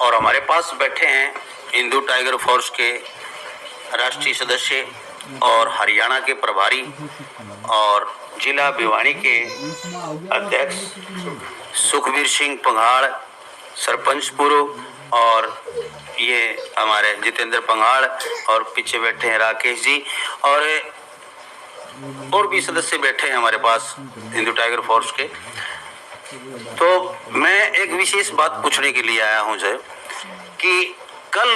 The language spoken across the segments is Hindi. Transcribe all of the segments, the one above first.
और हमारे पास बैठे हैं हिंदू टाइगर फोर्स के राष्ट्रीय सदस्य और हरियाणा के प्रभारी और जिला भिवानी के अध्यक्ष सुखबीर सिंह पंघाड़, सरपंच पूर्व, और ये हमारे जितेंद्र पंघाड़, और पीछे बैठे हैं राकेश जी, और भी सदस्य बैठे हैं हमारे पास हिंदू टाइगर फोर्स के। तो मैं एक विशेष बात पूछने के लिए आया हूं सर कि कल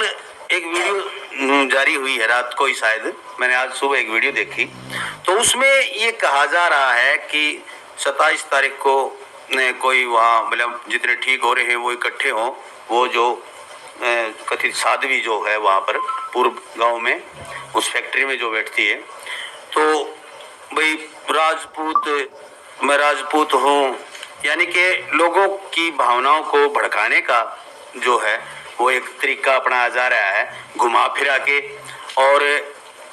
एक वीडियो जारी हुई है, रात को ही शायद, मैंने आज सुबह एक वीडियो देखी, तो उसमें ये कहा जा रहा है कि 27 तारीख को कोई वहाँ मतलब जितने ठीक हो रहे हैं वो इकट्ठे हों, वो जो कथित साध्वी जो है वहाँ पर पूर्व गांव में उस फैक्ट्री में जो बैठती है, तो भाई राजपूत, मैं राजपूत हूँ, यानी कि लोगों की भावनाओं को भड़काने का जो है वो एक तरीका अपनाया जा रहा है घुमा फिरा के, और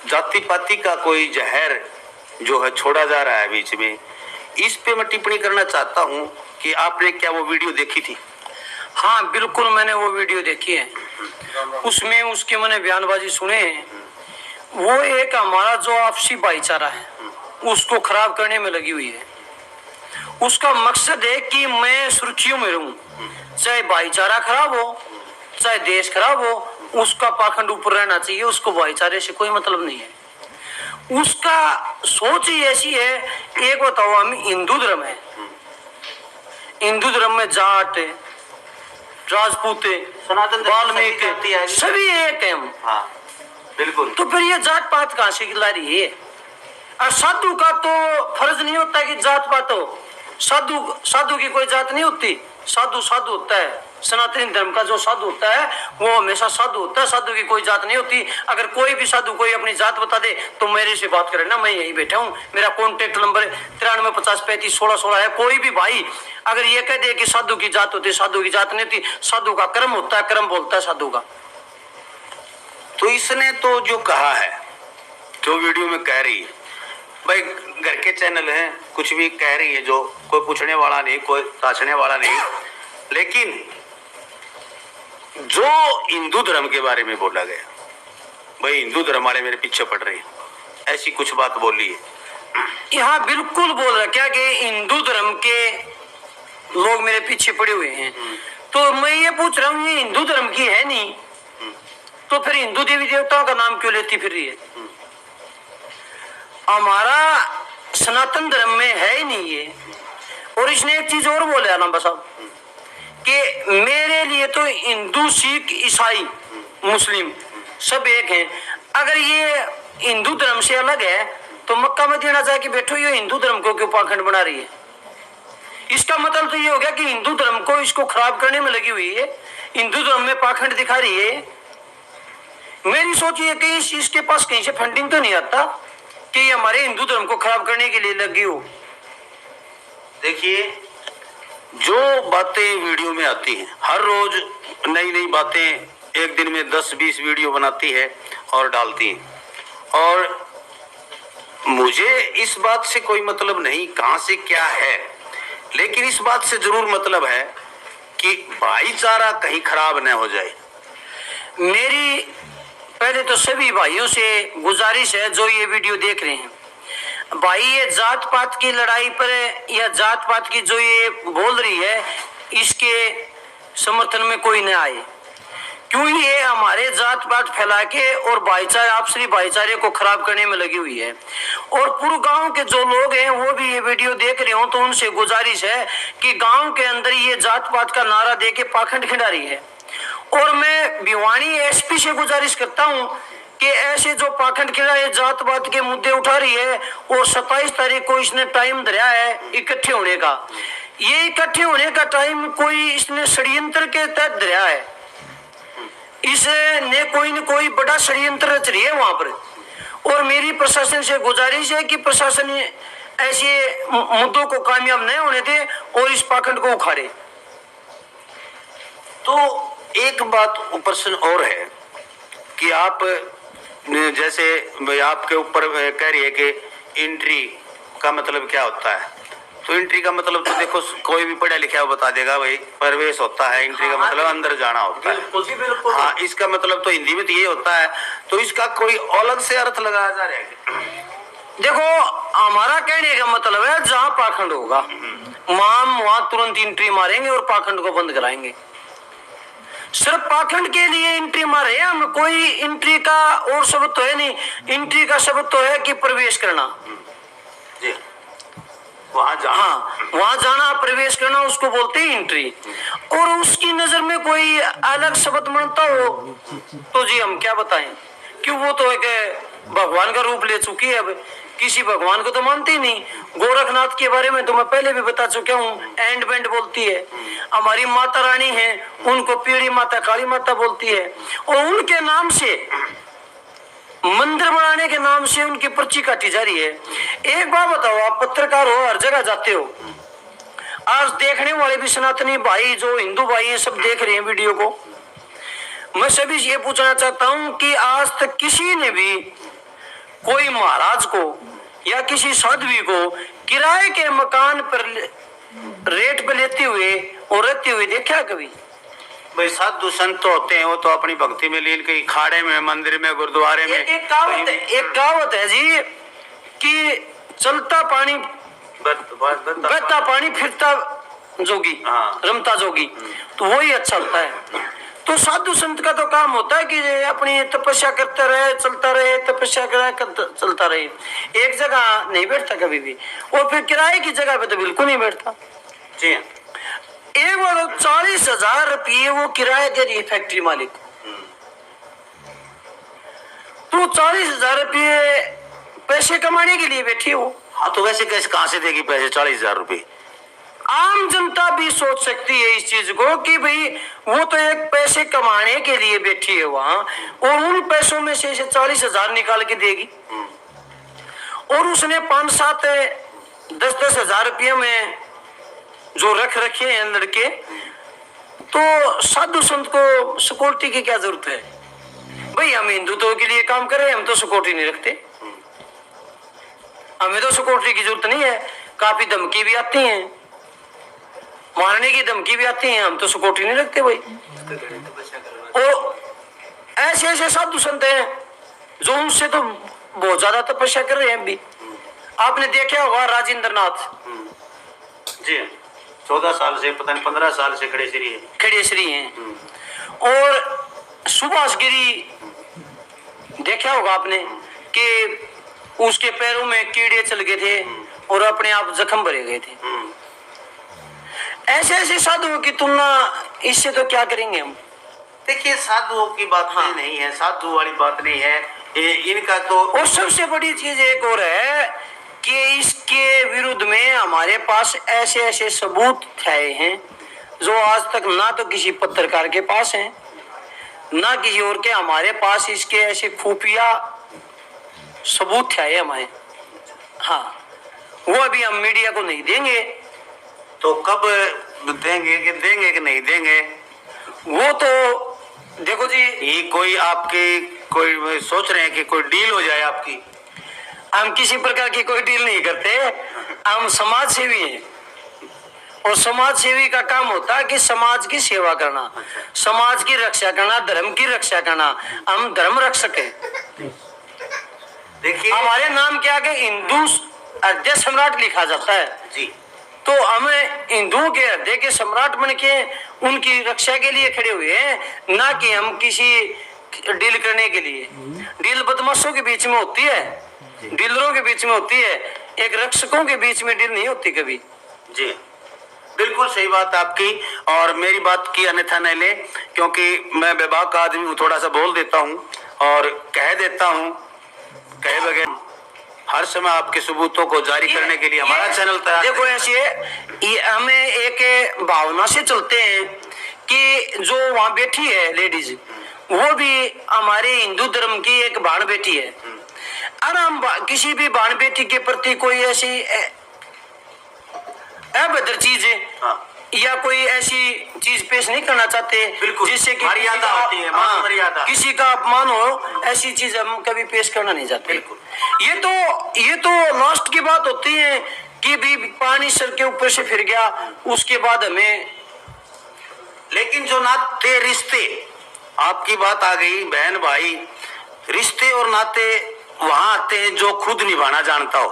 जाति पाति का कोई जहर जो है छोड़ा जा रहा है बीच में। इस पे मैं टिप्पणी करना चाहता हूँ कि आपने क्या वो वीडियो देखी थी? हाँ बिल्कुल, मैंने वो वीडियो देखी है। उसमें उसके मैंने बयानबाजी सुने हैं। वो एक हमारा जो आपसी भाईचारा है उसको खराब करने में लगी हुई है। उसका मकसद है कि मैं सुर्खियों में रहूं, चाहे भाईचारा खराब हो चाहे देश खराब हो, उसका पाखंड ऊपर रहना चाहिए, उसको भाईचारे से कोई मतलब नहीं है। उसका सोच ही ऐसी है। एक बताओ, हम हिंदू धर्म है, हिंदू धर्म में जाट, राजपूत, सनातन वाल्मीकि सभी एक है हम। हाँ बिल्कुल। तो फिर ये जात पात कहां से ला रही है? और साधु का तो फर्ज नहीं होता कि जात पात हो। साधु की कोई जात नहीं होती। साधु होता है। सनातन धर्म का जो साधु होता है वो हमेशा साधु होता है। साधु की कोई जात नहीं होती। अगर कोई भी साधु कोई अपनी जात बता दे तो मेरे से बात करे ना, मैं यहीं बैठा हूँ, मेरा कॉन्टेक्ट नंबर 9350351616 है। कोई भी भाई अगर ये कह दे कि साधु की जात होती, साधु की जात नहीं होती। साधु का कर्म होता है, कर्म बोलता है साधु का। तो इसने तो जो कहा है, जो वीडियो में कह रही है, भाई घर के चैनल हैं, कुछ भी कह रही है, जो कोई पूछने वाला नहीं, कोई ताछने वाला नहीं, लेकिन जो हिंदू धर्म के बारे में बोला गया, भाई हिंदू धर्म वाले मेरे पीछे पड़ रहे हैं, ऐसी कुछ बात बोली है। यहाँ बिल्कुल बोल रहा क्या कि हिंदू धर्म के लोग मेरे पीछे पड़े हुए हैं। तो मैं ये पूछ रहा हूँ, ये हिंदू धर्म की है नहीं तो फिर हिंदू देवी देवताओं का नाम क्यों लेती फिर रही है? हमारा सनातन धर्म में है ही नहीं ये। और इसने एक चीज और बोला लंबा साहब कि मेरे लिए तो हिंदू, सिख, ईसाई, मुस्लिम सब एक हैं। अगर ये हिंदू धर्म से अलग है तो मक्का मदीना जाके बैठो, ये हिंदू धर्म को क्यों पाखंड बना रही है? इसका मतलब तो ये हो गया कि हिंदू धर्म को इसको खराब करने में लगी हुई है, हिंदू धर्म में पाखंड दिखा रही है। मेरी सोच ये कि इसके पास कहीं से फंडिंग तो नहीं आता कि ये हमारे हिंदू धर्म को खराब करने के लिए लगी हो। देखिए, जो बातें वीडियो में आती हैं, हर रोज नई नई बातें, एक दिन में 10-20 वीडियो बनाती है और डालती है, और मुझे इस बात से कोई मतलब नहीं कहां से क्या है, लेकिन इस बात से जरूर मतलब है कि भाईचारा कहीं खराब न हो जाए। मेरी पहले तो सभी भाइयों से गुजारिश है जो ये वीडियो देख रहे हैं, भाई ये जात पात की लड़ाई पर या जात पात की जो ये बोल रही है इसके समर्थन में कोई न आए, क्यों ये हमारे जात पात फैला के और भाईचारे, आपसी भाईचारे को खराब करने में लगी हुई है। और पूरे गांव के जो लोग हैं वो भी ये वीडियो देख रहे हो तो उनसे गुजारिश है कि गांव के अंदर ये जात पात का नारा दे के पाखंड खिंडा रही है। और मैं भिवानी एसपी से गुजारिश करता हूं कि ऐसे जो पाखंड खिला ये जात पात के मुद्दे उठा रही है, और 27 तारीख को इसने टाइम धरा है इकट्ठे होने का। ये इकट्ठे होने का टाइम कोई इसने षड्यंत्र के तहत धरा है। इसने कोई न कोई बड़ा षड्यंत्र रच रही है वहां पर। और मेरी प्रशासन से गुजारिश है कि प्रशासन ऐसे मुद्दों को कामयाब नहीं होने दे और इस पाखंड को उखाड़े। तो एक बात प्रश्न और है कि आप जैसे आपके ऊपर कह रही है कि एंट्री का मतलब क्या होता है, तो एंट्री का मतलब तो देखो कोई भी पढ़ा लिखा बता देगा भाई, प्रवेश होता है, एंट्री का मतलब अंदर जाना होता है। बिल्कुल जी बिल्कुल। हाँ, इसका मतलब तो हिंदी में तो ये होता है, तो इसका कोई अलग से अर्थ लगाया जा रहा है? देखो हमारा कहने का मतलब है जहाँ पाखंड होगा हम वहां तुरंत एंट्री मारेंगे और पाखंड को बंद कराएंगे। सिर्फ पाखंड के लिए एंट्री मारे हम, कोई एंट्री का और शब्द तो है नहीं। एंट्री का शब्द तो है कि प्रवेश करना जी, वहां जाना। हाँ, वहां जाना, प्रवेश करना, उसको बोलते हैं एंट्री। और उसकी नजर में कोई अलग शब्द मानता हो तो जी हम क्या बताएं, क्यों वो तो एक भगवान का रूप ले चुकी है। अब किसी भगवान को तो मानते ही नहीं। गोरखनाथ के बारे में तो मैं पहले भी बता चुका हूँ, एंड बैंड बोलती है। हमारी माता रानी है, उनको पीढ़ी माता, काली माता बोलती है। और उनके नाम से, मंदिर बनाने के नाम से उनकी पर्ची काटी जा रही है। एक बात बताओ, आप पत्रकार हो, हर जगह जाते हो, आज देखने वाले भी सनातनी भाई जो हिंदू भाई हैं सब देख रहे हैं वीडियो को। मैं सभी ये पूछना चाहता हूं कि आज तक किसी ने भी कोई महाराज को या किसी साध्वी को किराए के मकान पर रेट पे लेते हुए और रहते हुए देखा कभी? भाई साधु संत तो होते हैं, वो तो अपनी भक्ति में लीन, कहीं खाड़े में, मंदिर में, गुरुद्वारे में। एक कहावत है जी कि चलता पानी बहता पानी फिरता जोगी, हाँ। रमता जोगी, तो वही अच्छा होता है। तो साधु संत का तो काम होता है कि अपनी तपस्या करते रहे, चलता रहे, तपस्या करे, चलता रहे, एक जगह नहीं बैठता कभी भी। और फिर किराए की जगह पे तो बिल्कुल नहीं बैठता जी। एक बार 40,000 रुपये वो किराया दे रही है फैक्ट्री मालिक, तो 40,000 रुपये पैसे कमाने के लिए बैठी हो। हाँ, तो वैसे कैसे, कहाँ से देगी पैसे 40,000 रुपये? आम जनता भी सोच सकती है इस चीज को कि भाई वो तो एक पैसे कमाने के लिए बैठी है वहां, और उन पैसों में से 40,000 निकाल के देगी। और उसने 5-7, 10-10 हजार रुपये में जो रख रखे हैं लड़के, तो साधु संत को सिक्योरिटी की क्या जरूरत है? भाई हम हिंदुत्व के लिए काम करें, हम तो सिक्योरिटी नहीं रखते, हमें तो सिक्योरिटी की जरूरत नहीं है। काफी धमकी भी आती हैं, मारने की धमकी भी आती है, हम तो सिक्योरिटी नहीं रखते भाई। और ऐसे ऐसे साधु संत हैं जो उनसे तो बहुत ज्यादा तपस्या कर रहे हैं अभी। आपने देखा होगा राजेंद्र नाथ जी, 14 साल से, पता नहीं 15 साल से खड़े श्री हैं। और सुभाष गिरी देखा होगा आपने कि उसके पैरों में कीड़े चल गए थे और अपने आप जख्म भरे गए थे। ऐसे ऐसे साधुओं की तुलना इससे तो क्या करेंगे हम? देखिए, साधुओं की बात हाँ। नहीं है, साधु वाली बात नहीं है इनका तो। और सबसे बड़ी चीज एक और है कि इसके विरुद्ध में हमारे पास ऐसे ऐसे सबूत थे हैं जो आज तक ना तो किसी पत्रकार के पास हैं, ना किसी और के। हमारे पास इसके ऐसे खुफिया सबूत थे हमारे। हाँ, वो अभी हम मीडिया को नहीं देंगे। तो कब देंगे कि नहीं देंगे? वो तो देखो जी, ये कोई आपके कोई सोच रहे हैं कि कोई डील हो जाए आपकी? हम किसी प्रकार की कोई डील नहीं करते। हम समाज सेवी हैं और समाज सेवी का काम होता है कि समाज की सेवा करना, समाज की रक्षा करना, धर्म की रक्षा करना। हम धर्म रख सके। देखिए, हमारे नाम के आगे हिंदू हृदय सम्राट लिखा जाता है जी, तो हमें हिंदुओं के हृदय के सम्राट बन के उनकी रक्षा के लिए खड़े हुए हैं, ना कि हम किसी डील करने के लिए। डील बदमाशों के बीच में होती है, डीलरों के बीच में होती है, एक रक्षकों के बीच में डील नहीं होती कभी। जी, बिल्कुल सही बात आपकी। और मेरी बात की अन्यथा न ले, क्योंकि मैं विभाग का आदमी हूँ, थोड़ा सा बोल देता हूँ और कह देता हूँ, कहे बगैर हर समय आपके सबूतों को जारी करने के लिए हमारा चैनल तैयार। देखो ऐसे हमें एक भावना से चलते हैं कि जो वहाँ बैठी है लेडीज, वो भी हमारे हिंदू धर्म की एक बाण बेटी है। अगर हम किसी भी बाण बेटी के प्रति कोई ऐसी अभद्र चीज या कोई ऐसी चीज पेश नहीं करना चाहते जिससे कि मर्यादा होती है, मर्यादा, किसी का अपमान हो, ऐसी चीज हम कभी पेश करना नहीं चाहते। ये तो लास्ट की बात होती है कि भी पानी सर के ऊपर से फिर गया, उसके बाद हमें। लेकिन जो नाते रिश्ते, आपकी बात आ गई बहन भाई, रिश्ते और नाते वहां आते हैं जो खुद निभाना जानता हो।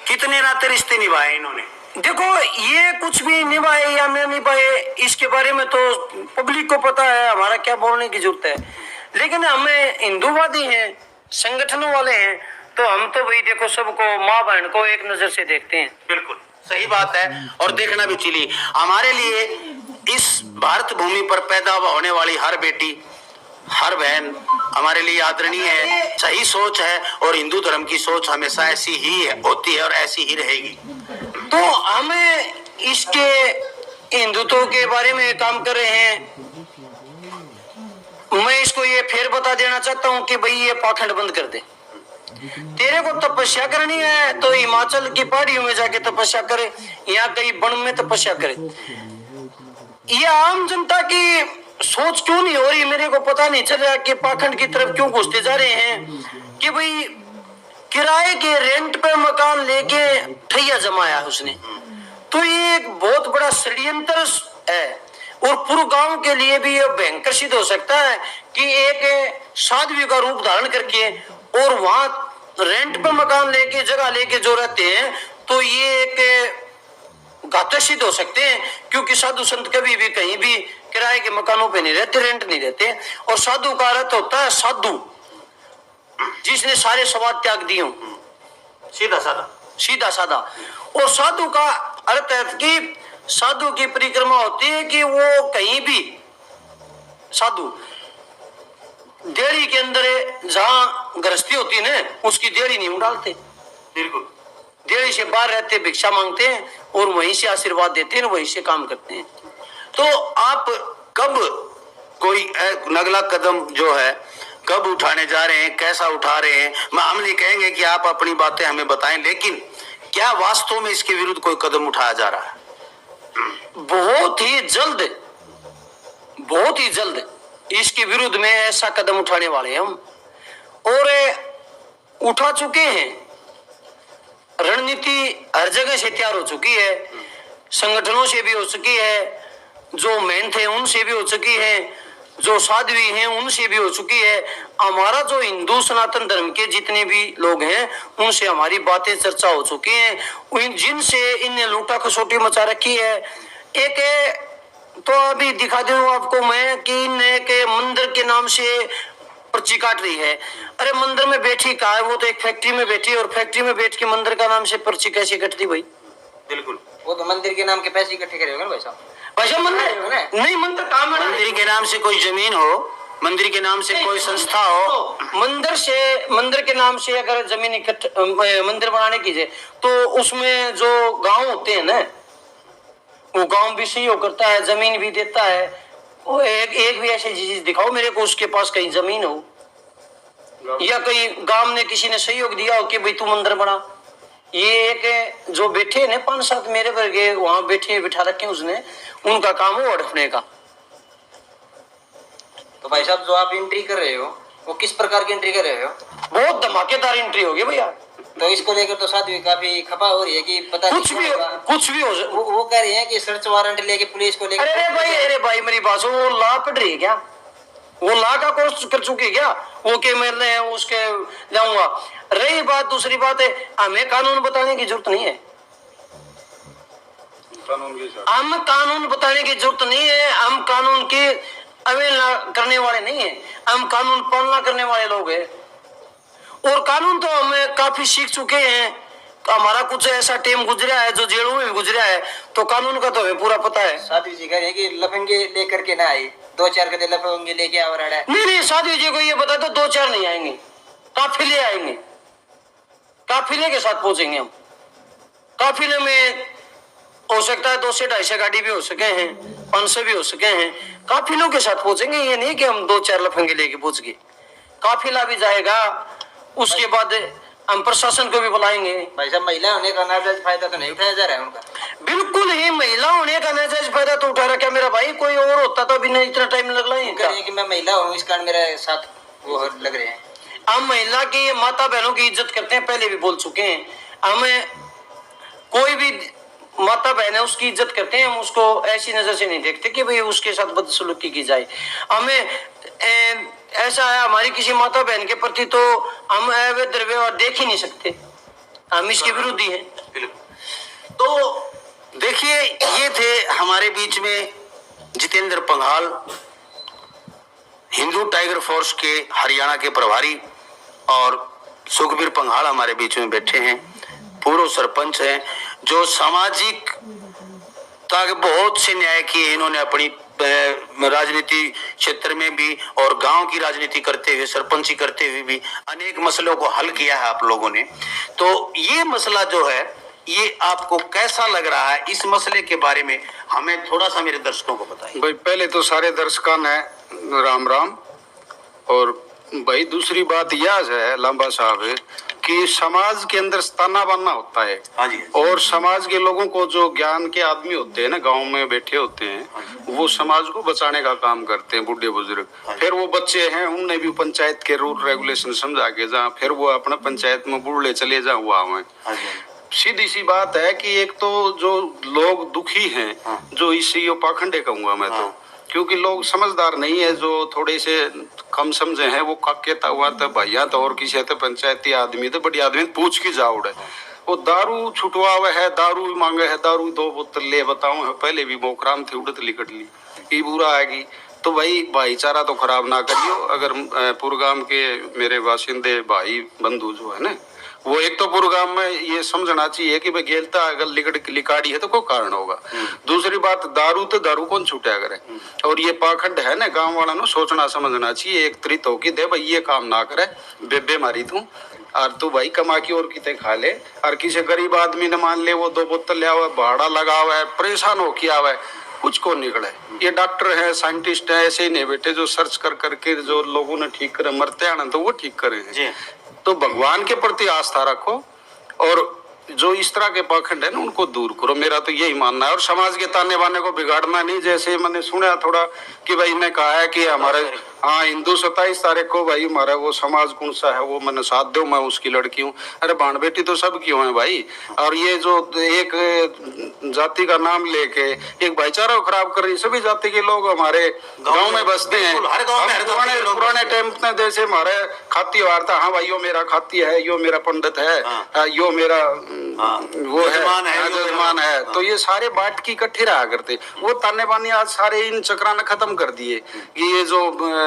कितने नाते रिश्ते निभाए इन्होंने? देखो, ये कुछ भी निभाए या न निभाए इसके बारे में तो पब्लिक को पता है, हमारा क्या बोलने की जरूरत है। लेकिन हमें हिंदूवादी हैं, संगठनों वाले हैं, तो हम तो भाई देखो सबको, माँ बहन को एक नजर से देखते हैं। बिल्कुल सही बात है, और देखना भी चाहिए। हमारे लिए इस भारत भूमि पर पैदा होने वाली हर बेटी, हर बहन हमारे लिए आदरणीय है, सही सोच है, और हिंदू धर्म की सोच हमेशा ऐसी ही होती है और ऐसी ही रहेगी। तो हमें इसके हिंदुत्व के बारे में काम कर रहे हैं। मैं इसको ये फिर बता देना चाहता हूँ कि भाई ये पाखंड बंद कर दे। तेरे को तपस्या करनी है तो हिमाचल की पहाड़ियों में जाके तपस्या करे, यहाँ कहीं वन में तपस्या करे। ये आम जनता की सोच क्यों नहीं हो रही, मेरे को पता नहीं चल रहा कि पाखंड की तरफ क्यों घुसते जा रहे हैं कि भाई किराए के रेंट पे मकान लेके ठैया जमाया उसने। तो ये एक बहुत बड़ा षड्यंत्र है, और पूरे गांव के लिए भी ये भयंकर सिद्ध हो सकता है कि एक साध्वी का रूप धारण करके और वहां रेंट पे मकान लेके, जगह लेके जो रहते हैं, तो ये एक घातक सिद्ध हो सकते हैं। क्योंकि साधु संत कभी भी कहीं भी किराए के मकानों पे नहीं रहते, रेंट नहीं रहते। और साधु का अर्थ होता है साधु, जिसने सारे स्वाद त्याग दिए, सीधा साधा, सीधा साधा। और साधु का अर्थ है कि साधु की परिक्रमा होती है कि वो कहीं भी, साधु देहरी के अंदर जहां गृहस्थी होती है ना, उसकी देहरी नहीं डालते, बिल्कुल देहरी से बाहर रहते, भिक्षा मांगते हैं और वहीं से आशीर्वाद देते हैं, वहीं से काम करते हैं। तो आप कब कोई अगला कदम जो है कब उठाने जा रहे हैं, कैसा उठा रहे हैं? हम नहीं कहेंगे कि आप अपनी बातें हमें बताएं, लेकिन क्या वास्तव में इसके विरुद्ध कोई कदम उठाया जा रहा है? बहुत ही जल्द, बहुत ही जल्द इसके विरुद्ध में ऐसा कदम उठाने वाले हैं हम, और उठा चुके हैं। रणनीति हर जगह से तैयार हो चुकी है, संगठनों से भी हो चुकी है, जो मेन थे उनसे भी हो चुकी है, जो साध्वी हैं उनसे भी हो चुकी है। हमारा जो हिंदू सनातन धर्म के जितने भी लोग हैं उनसे हमारी बातें चर्चा हो चुकी हैं, जिनसे इनने लूटा खसोटी मचा रखी है। एक तो अभी दिखा दूं आपको मैं कि इनने के मंदिर के नाम से पर्ची काट रही है। अरे मंदिर में बैठी कहा है, वो तो एक फैक्ट्री में बैठी, और फैक्ट्री में बैठ के मंदिर का नाम से पर्ची कैसे कटती भाई? बिल्कुल, वो तो मंदिर के नाम के पैसे इकट्ठे करे होंगे ना भाई साहब। भाई साहब मंदिर नहीं, मंदिर काम है। मंदिर के नाम से कोई जमीन हो, मंदिर के नाम से कोई संस्था हो, मंदिर के नाम से अगर जमीन मंदिर बनाने की जाए तो उसमें जो गांव होते हैं ना, वो गांव भी सहयोग करता है, जमीन भी देता है। वो एक भी ऐसी चीज दिखाओ मेरे को उसके पास कहीं जमीन हो, या कहीं गांव ने किसी ने सहयोग दिया हो कि भाई तू मंदिर बना। ये एक जो बैठे ने 5-7 मेरे वर्गे वहां बैठे बिठा रखे उसने, उनका काम हो अड़पने का। तो भाई साहब जो आप एंट्री कर रहे हो वो किस प्रकार की एंट्री कर रहे हो? बहुत धमाकेदार एंट्री होगी भैया। तो इसको लेकर तो साध्वी काफी खपा हो रही है कि पता कुछ भी हो। वो कह रही है कि सर्च वारंट लेके पुलिस को लेकर। अरे भाई मेरी बात सुनो, वो लॉ पढ़ रही है क्या? वो लॉ का कोर्स कर चुके क्या? वो के मैं उसके जाऊंगा। रही बात, दूसरी बात है, हमें कानून बताने की जरूरत नहीं है। हम कानून बताने की जरूरत नहीं है, हम कानून की अवहेलना करने वाले नहीं है, हम कानून पालना करने वाले लोग हैं। और कानून तो हमें काफी सीख चुके हैं, हमारा कुछ ऐसा टाइम गुजरा है जो जेलों में भी गुजरा है, तो कानून का तो हमें पूरा पता है। साध्वी जी कह रहे हैं कि लफंगे लेकर के ना आई, 2-4 गधे लफंगे लेके आ रहा है। नहीं, साध्वी जी को ये बता दो 2-4 नहीं आएंगे, काफिले आएंगे, काफिले के साथ पहुंचेंगे हम। काफिले में हो सकता है 2 से 250 गाड़ी भी हो सके हैं, 500 भी हो सके हैं, काफिलों के साथ पहुंचेंगे। ये नहीं कि हम 2-4 लफंगे लेके पहुंच गए, काफिला भी जाएगा। उसके बाद हम प्रशासन को भी बुलाएंगे। भाई साहब महिला होने का नाजायज फायदा तो नहीं उठाया जा रहा है उनका? बिल्कुल ही महिला होने का नाजायज फायदा तो उठा रखा मेरा भाई, कोई और होता तो अभी नहीं इतना टाइम लग रहा है कि मैं महिला हूँ इस कारण मेरे साथ वो लग रहे हैं। हम महिला की, माता बहनों की इज्जत करते हैं, पहले भी बोल चुके हैं। हमें कोई भी माता बहन है उसकी इज्जत करते हैं, हम उसको ऐसी नजर से नहीं देखते कि भाई उसके साथ बदसलूकी की जाए। हमें ऐसा है हमारी किसी माता बहन के प्रति तो हम अवैध व्यवहार देख ही नहीं सकते, हम इसके विरोधी हैं। तो देखिए, ये थे हमारे बीच में जितेंद्र पंघाल, हिंदू टाइगर फोर्स के हरियाणा के प्रभारी, और सुखबीर पंघाल हमारे बीच में बैठे हैं, पूर्व सरपंच हैं, जो सामाजिक के बहुत से न्याय किए इन्होंने अपनी राजनीति क्षेत्र में भी, और गांव की राजनीति करते हुए, सरपंची करते हुए भी अनेक मसलों को हल किया है आप लोगों ने। तो ये मसला जो है, ये आपको कैसा लग रहा है? इस मसले के बारे में हमें थोड़ा सा मेरे दर्शकों को बताइए। भाई पहले तो सारे दर्शकों ने राम राम। और भाई दूसरी बात यह है लंबा साहब कि समाज के अंदर ताना बाना होता है। हाँ जी। और समाज के लोगों को जो ज्ञान के आदमी होते हैं ना, गांव में बैठे होते हैं, वो समाज को बचाने का काम करते हैं, बूढ़े बुजुर्ग। फिर वो बच्चे हैं, उनने भी पंचायत के रूल रेगुलेशन समझा के जा, फिर वो अपना पंचायत में बूढ़े चले जा हुआ हुए। सीधी सी बात है कि एक तो जो लोग दुखी हैं, जो इसी पाखंडे कहूंगा मैं तो, क्योंकि लोग समझदार नहीं है, जो थोड़े से कम समझे हैं, वो कहता हुआ तो भैया तो और किसी तो पंचायती आदमी तो बड़ी आदमी पूछ की जाओ है, वो दारू छुटवा हुआ है, दारू मांगे है, दारू 2 बोतल ले बताऊं, पहले भी मोकराम थी उड़त लिकट ली, ये बुरा आएगी। तो भाई भाईचारा तो खराब ना करियो। अगर पुरगाम के मेरे बाशिंदे भाई बंधु जो है ना, वो एक तो पुरगाम में ये समझना चाहिए कि भाई गेलता अगर लिकट लिकाड़ी है तो कोई कारण होगा। दूसरी बात, दारू तो दारू कौन छूटा करे, और ये पाखंड है ना, गांव वाला नो सोचना समझना चाहिए। एक त्रित हो कि दे भाई ये काम ना करे, बेबे मारी तू, और तू भाई कमा की और कितने खा ले, और किसी गरीब आदमी ने मान ले वो 2 बोतल ले आवा, भाड़ा लगा हुआ है, परेशान हो किया हुआ है, कुछ को निकले। ये डॉक्टर है, साइंटिस्ट है, ऐसे ही नहीं बेटे जो सर्च कर करके जो लोगों ने ठीक करे, मरते हैं ना तो वो ठीक करे। तो भगवान के प्रति आस्था रखो, और जो इस तरह के पाखंड है ना उनको दूर करो, मेरा तो यही मानना है। और समाज के ताने बाने को बिगाड़ना नहीं। जैसे मैंने सुना थोड़ा कि भाई ने कहा है कि हमारे हिंदू 27 तारीख को भाई हमारा वो समाज कौन सा है, वो मैंने साथ दो, मैं उसकी लड़की हूँ। अरे बाण बेटी तो सब क्यों है भाई। और ये जो एक जाति का नाम लेके एक भाईचारा खराब कर रही, सभी जाति के लोग हमारे गाँव में बसते हैं। पुराने टाइम में जैसे हमारे खाती वार था, हाँ भाई यो मेरा खाती है, यो मेरा पंडित है, यो मेरा वो है जजमान है, तो ये सारे बाट की इकट्ठे रहा करते। वो ताने बाने आज सारे इन चक्रा ने खत्म कर दिए कि ये जो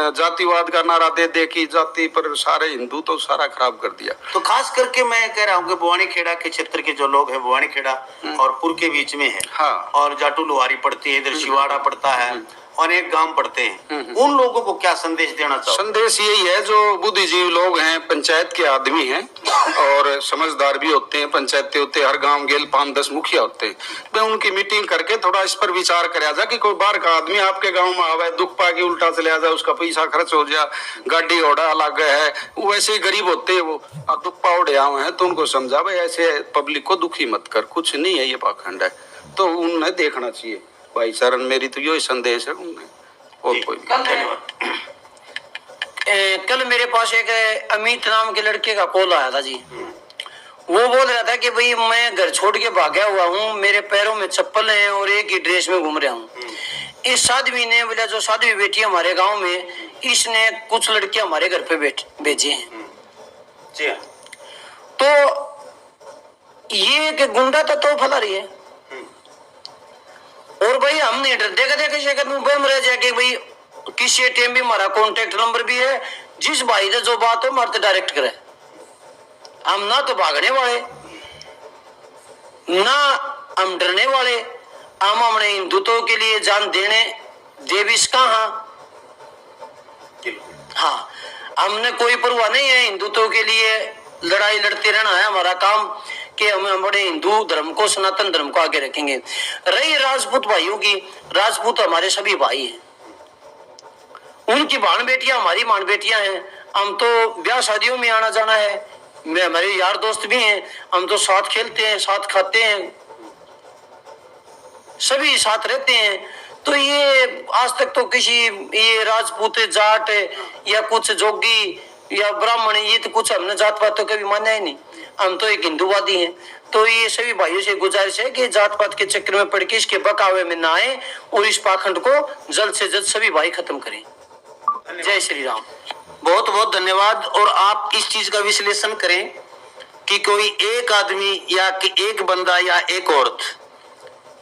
जातिवाद का नारा दे दे कि जाति पर सारे हिंदू, तो सारा खराब कर दिया। तो खास करके मैं कह रहा हूँ कि बुवानी खेड़ा के क्षेत्र के जो लोग हैं, बुवानी खेड़ा और पुर के बीच में है, हाँ, और जाटू लोहारी पड़ती है, इधर शिवाड़ा पड़ता है, अनेक गांव पड़ते हैं, उन लोगों को क्या संदेश देना चाहो? संदेश यही है, जो बुद्धिजीवी लोग हैं, पंचायत के आदमी हैं और समझदार भी होते हैं, पंचायती होते हैं, हर गांव गेल 5-10 मुखिया होते हैं, मैं उनकी मीटिंग करके थोड़ा इस पर विचार कराया जाए कि कोई बाहर का आदमी आपके गांव में आवे, दुख पाके उल्टा चले जाए, उसका पैसा खर्च हो जाए, गाड़ी घोड़ा अलग है, वैसे ही गरीब होते हैं वो, दुख पाउडे आवे हैं, तो उनको समझा भाई ऐसे पब्लिक को दुखी मत कर, कुछ नहीं है, ये पाखंड है। तो उन्हें देखना चाहिए भाई चरण, मेरी तो यही संदेश है उन्हें, और कोई कल मेरे पास एक अमित नाम के लड़के का कॉल आया था जी। वो बोल रहा था कि भाई मैं घर छोड़ के भागा हुआ हूँ, मेरे पैरों में चप्पल हैं और एक ही ड्रेस में घूम रहा हूँ। इस साध्वी ने बोला, जो साध्वी बेटी हमारे गांव में, इसने कुछ लड़कियां हमारे घर पे भेजे हैं। तो ये एक गुंडा तो फैला रही है, और भाई हम नहीं डर देखा रह जाके भाई किसी एटीएम भी हमारा कॉन्टेक्ट नंबर भी है, जिस भाई से जो बात हो मारते डायरेक्ट करे। हम ना तो भागने वाले, ना हम डरने वाले, हम अपने हिंदुत्व के लिए जान देने देविश कहाँ। हाँ, हमने कोई परवाह नहीं है, हिंदुत्व के लिए लड़ाई लड़ते रहना है हमारा काम, कि हम हमारे हिंदू धर्म को, सनातन धर्म को आगे रखेंगे। रही राजपूत भाइयों की, राजपूत हमारे सभी भाई हैं, उनकी बाण बेटियां हमारी बाण बेटियां हैं। हम तो ब्याह शादियों में आना जाना है, हमारे यार दोस्त भी हैं, हम तो साथ खेलते हैं, साथ खाते हैं, सभी साथ रहते हैं। तो ये आज तक तो किसी ये राजपूत जाट या कुछ जोगी या ब्राह्मण, ये तो कुछ हमने जात पात तो कभी माना ही नहीं। हम तो एक हिंदूवादी हैं। तो ये सभी भाइयों से गुजारिश है कि जात पात के चक्कर में पड़ के इसके बकावे में ना आए और इस पाखंड को जल्द से जल्द सभी भाई खत्म करें। जय श्री राम। बहुत बहुत धन्यवाद। और आप इस चीज का विश्लेषण करें कि कोई एक आदमी या कि एक बंदा या एक औरत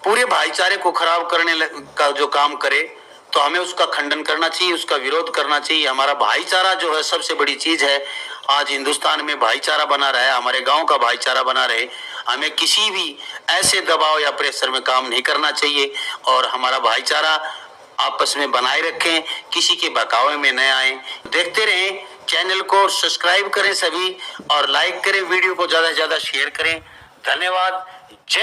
पूरे भाईचारे को खराब करने का जो काम करे तो हमें उसका खंडन करना चाहिए, उसका विरोध करना चाहिए। हमारा भाईचारा जो है सबसे बड़ी चीज है। आज हिंदुस्तान में भाईचारा बना रहा है, हमारे गांव का भाईचारा बना रहे। हमें किसी भी ऐसे दबाव या प्रेशर में काम नहीं करना चाहिए और हमारा भाईचारा आपस में बनाए रखें, किसी के बहकावे में न आए। देखते रहें, चैनल को सब्सक्राइब करें सभी और लाइक करें, वीडियो को ज्यादा से ज्यादा शेयर करें। धन्यवाद। जय